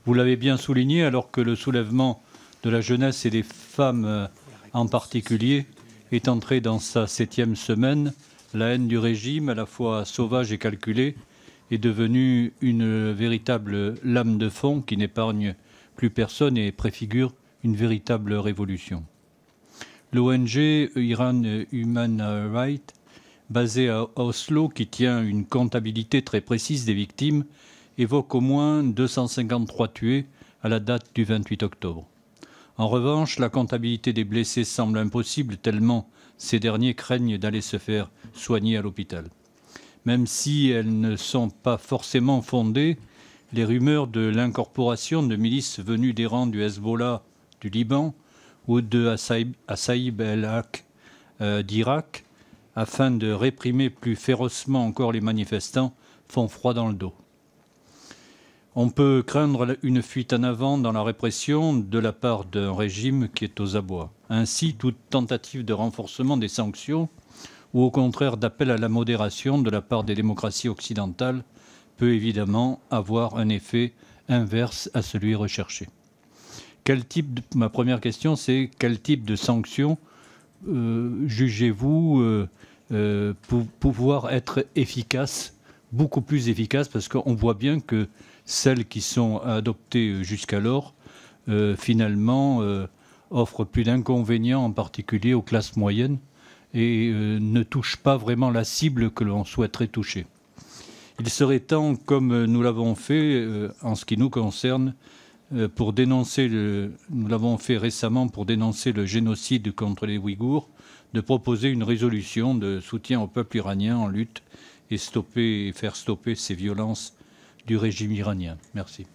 Vous l'avez bien souligné, alors que le soulèvement de la jeunesse et des femmes en particulier est entré dans sa 7e semaine, la haine du régime, à la fois sauvage et calculée, est devenue une véritable lame de fond qui n'épargne plus personne et préfigure une véritable révolution. L'ONG Iran Human Rights, basée à Oslo, qui tient une comptabilité très précise des victimes, évoque au moins 253 tués à la date du 28 octobre. En revanche, la comptabilité des blessés semble impossible tellement ces derniers craignent d'aller se faire soigner à l'hôpital. Même si elles ne sont pas forcément fondées, les rumeurs de l'incorporation de milices venues des rangs du Hezbollah du Liban ou de Assaïb el-Haq d'Irak, afin de réprimer plus férocement encore les manifestants, font froid dans le dos. On peut craindre une fuite en avant dans la répression de la part d'un régime qui est aux abois. Ainsi, toute tentative de renforcement des sanctions ou au contraire d'appel à la modération de la part des démocraties occidentales peut évidemment avoir un effet inverse à celui recherché. Ma première question, c'est quel type de sanctions jugez-vous pouvoir être efficaces, beaucoup plus efficaces, parce qu'on voit bien que celles qui sont adoptées jusqu'alors, finalement, offrent plus d'inconvénients, en particulier aux classes moyennes, et ne touchent pas vraiment la cible que l'on souhaiterait toucher. Il serait temps, comme nous l'avons fait en ce qui nous concerne, nous l'avons fait récemment pour dénoncer le génocide contre les Ouïghours, de proposer une résolution de soutien au peuple iranien en lutte et faire stopper ces violences du régime iranien. Merci.